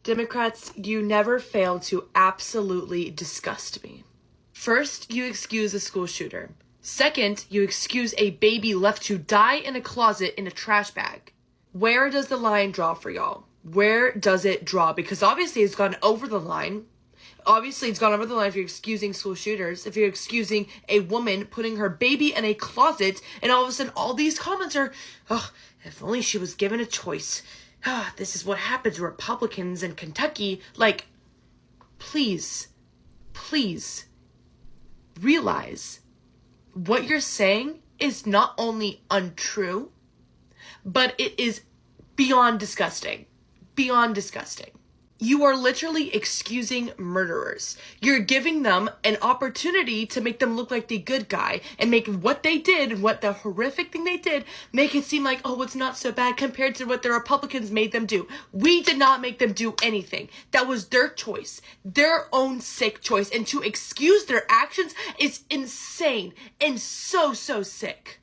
Democrats, you never fail to absolutely disgust me. First, you excuse a school shooter. Second, you excuse a baby left to die in a closet in a trash bag. Where does the line draw for y'all? Where does it draw? Because obviously it's gone over the line. Obviously it's gone over the line if you're excusing school shooters, if you're excusing a woman putting her baby in a closet, and all of a sudden all these comments are, oh, if only she was given a choice. This is what happens to Republicans in Kentucky. Like, please realize what you're saying is not only untrue, but it is beyond disgusting. Beyond disgusting. You are literally excusing murderers. You're giving them an opportunity to make them look like the good guy and make what they did and what the horrific thing they did, make it seem like, oh, it's not so bad compared to what the Republicans made them do. We did not make them do anything. That was their choice, their own sick choice. And to excuse their actions is insane and so sick.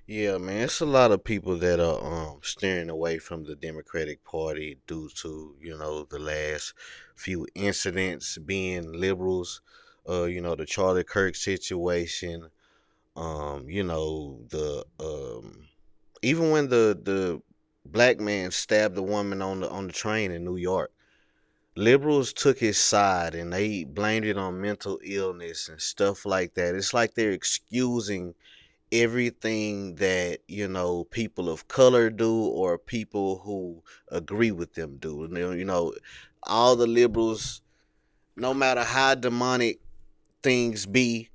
Yeah, man, it's a lot of people that are steering away from the Democratic Party due to, the last few incidents being liberals. The Charlie Kirk situation. The even when the black man stabbed the woman on the train in New York, liberals took his side and they blamed it on mental illness and stuff like that. It's like they're excusing everything that people of color do or people who agree with them do. And all the liberals, no matter how demonic things be,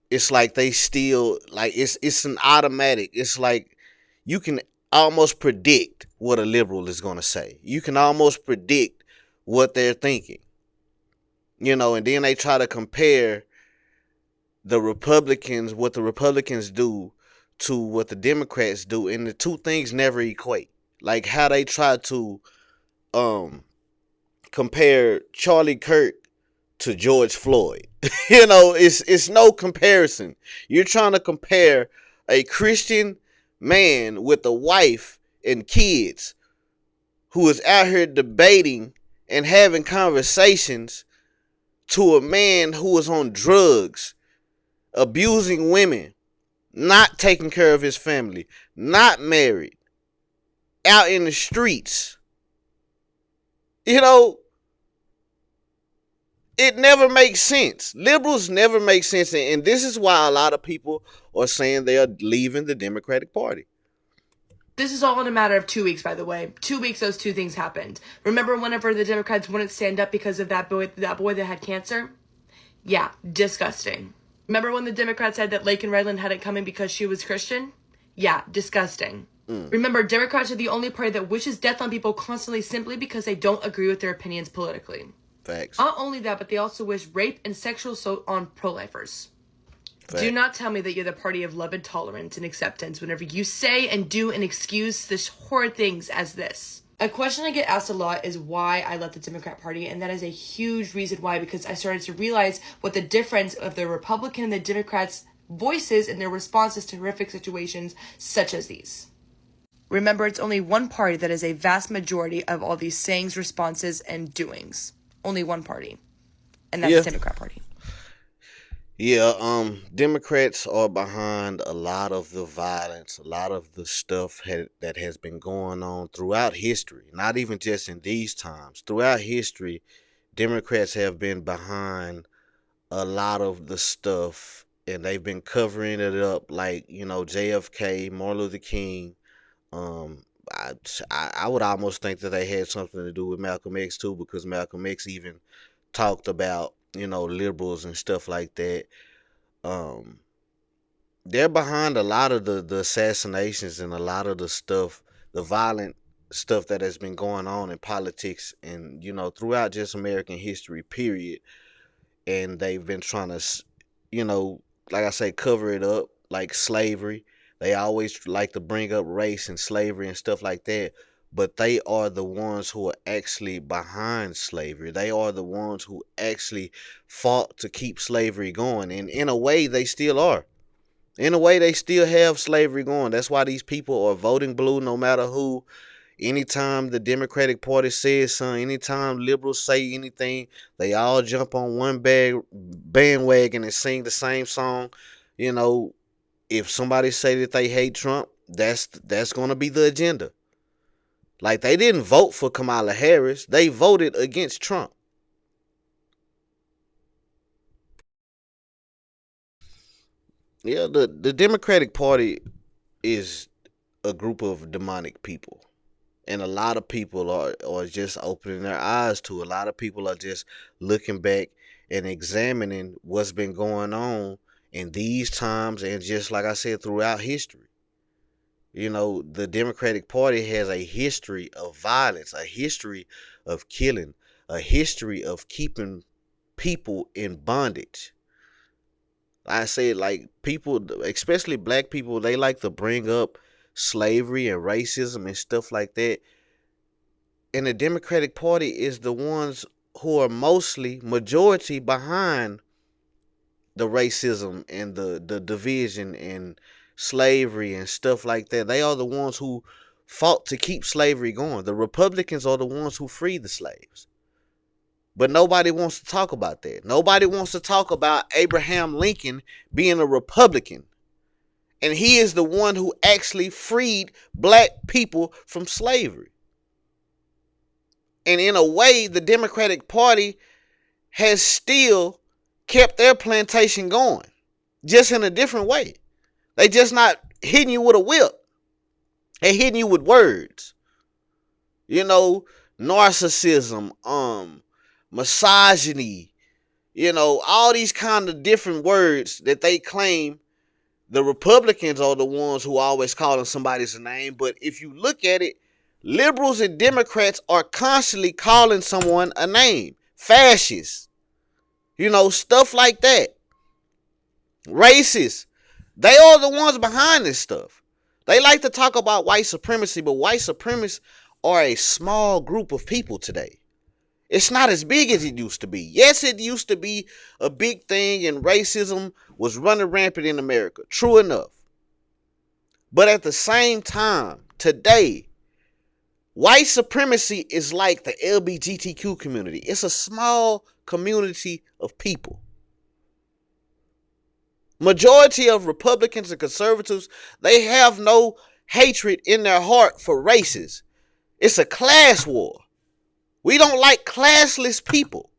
it's like they still like it's an automatic. It's like you can almost predict what a liberal is going to say. You can almost predict what they're thinking. And then they try to compare what the Republicans do to what the Democrats do, and the two things never equate. Like how they try to compare Charlie Kirk to George Floyd. It's no comparison. You're trying to compare a Christian man with a wife and kids who is out here debating and having conversations to a man who is on drugs, abusing women, not taking care of his family, not married, out in the streets. It never makes sense. Liberals never make sense. And this is why a lot of people are saying they are leaving the Democratic Party. This is all in a matter of 2 weeks, by the way. 2 weeks, those two things happened. Remember whenever the Democrats wouldn't stand up because of that boy that had cancer? Yeah, disgusting. Remember when the Democrats said that Laken Redland hadn't come in because she was Christian? Yeah, disgusting. Remember, Democrats are the only party that wishes death on people constantly simply because they don't agree with their opinions politically. Facts. Not only that, but they also wish rape and sexual assault on pro-lifers. Facts. Do not tell me that you're the party of love and tolerance and acceptance whenever you say and do and excuse such horrid things as this. A question I get asked a lot is why I left the Democrat Party, and that is a huge reason why, because I started to realize what the difference of the Republican and the Democrats' voices in their responses to horrific situations such as these. Remember, it's only one party that is a vast majority of all these sayings, responses, and doings. Only one party, and that's the Democrat Party. Yeah, Democrats are behind a lot of the violence, a lot of the stuff that has been going on throughout history, not even just in these times. Throughout history, Democrats have been behind a lot of the stuff, and they've been covering it up like, JFK, Martin Luther King. I would almost think that they had something to do with Malcolm X too, because Malcolm X even talked about, liberals and stuff like that. They're behind a lot of the assassinations and a lot of the stuff, the violent stuff that has been going on in politics and, throughout just American history, period. And they've been trying to, like I say, cover it up, like slavery. They always like to bring up race and slavery and stuff like that. But they are the ones who are actually behind slavery. They are the ones who actually fought to keep slavery going. And in a way, they still are. In a way, they still have slavery going. That's why these people are voting blue no matter who, Anytime the Democratic Party says something, anytime liberals say anything, they all jump on one bandwagon and sing the same song. You know, if somebody say that they hate Trump, that's gonna be the agenda. Like, they didn't vote for Kamala Harris, they voted against Trump. Yeah, the Democratic Party is a group of demonic people. And a lot of people are just opening their eyes to. A lot of people are just looking back and examining what's been going on in these times, and just like I said, throughout history. You know, the Democratic Party has a history of violence, a history of killing, a history of keeping people in bondage. I say, like, people, especially black people, they like to bring up slavery and racism and stuff like that. And the Democratic Party is the ones who are mostly majority behind the racism and the division and slavery and stuff like that. They are the ones who fought to keep slavery going. The Republicans are the ones who freed the slaves. But nobody wants to talk about that. Nobody wants to talk about Abraham Lincoln being a Republican. And he is the one who actually freed black people from slavery. And in a way, the Democratic Party has still kept their plantation going, just in a different way. They just not hitting you with a whip. They hitting you with words. You know, narcissism, misogyny, you know, all these kind of different words that they claim. The Republicans are the ones who always calling somebody's name. But if you look at it, liberals and Democrats are constantly calling someone a name. Fascists. You know, stuff like that. Racists. They are the ones behind this stuff. They like to talk about white supremacy, but white supremacists are a small group of people today. It's not as big as it used to be. Yes, it used to be a big thing and racism was running rampant in America. True enough. But at the same time, today, white supremacy is like the LGBTQ community. It's a small community of people. Majority of Republicans and conservatives, they have no hatred in their heart for races. It's a class war. We don't like classless people.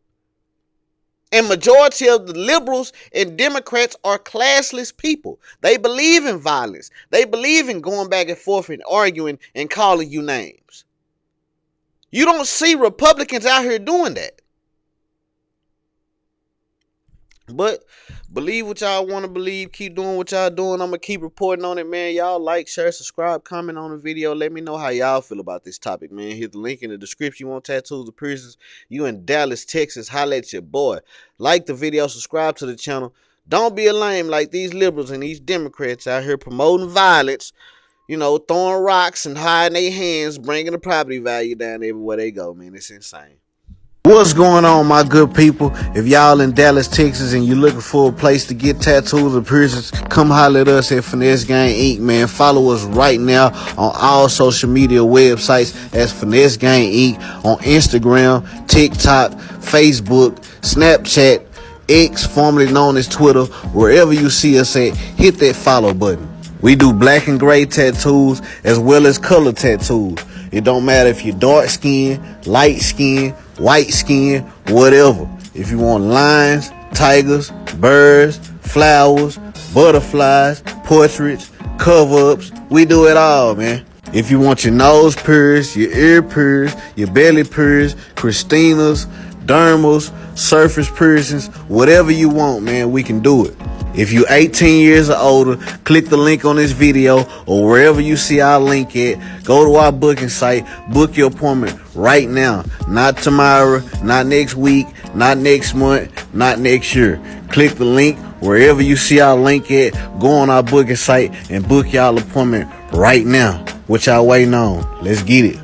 And majority of the liberals and Democrats are classless people. They believe in violence. They believe in going back and forth and arguing and calling you names. You don't see Republicans out here doing that. But believe what y'all want to believe. Keep doing what y'all doing. I'm going to keep reporting on it, man. Y'all like, share, subscribe, comment on the video. Let me know how y'all feel about this topic, man. Hit the link in the description. You want tattoos or piercings? You in Dallas, Texas, holla at your boy. Like the video. Subscribe to the channel. Don't be a lame like these liberals and these Democrats out here promoting violence. You know, throwing rocks and hiding their hands, bringing the property value down everywhere they go, man. It's insane. What's going on, my good people? If y'all in Dallas, Texas, and you're looking for a place to get tattoos or piercings, come holler at us at Finesse Gang Inc., man. Follow us right now on all social media websites as Finesse Gang Inc. on Instagram, TikTok, Facebook, Snapchat, X, formerly known as Twitter. Wherever you see us at, hit that follow button. We do black and gray tattoos as well as color tattoos. It don't matter if you're dark skin, light skin, white skin, whatever. If you want lions, tigers, birds, flowers, butterflies, portraits, cover-ups, we do it all, man. If you want your nose pierced, your ear pierced, your belly pierced, Christina's, dermals, surface piercings, whatever you want, man, we can do it. If you're 18 years or older, click the link on this video or wherever you see our link at. Go to our booking site, book your appointment right now. Not tomorrow, not next week, not next month, not next year. Click the link wherever you see our link at. Go on our booking site and book y'all appointment right now. What y'all waiting on? Let's get it.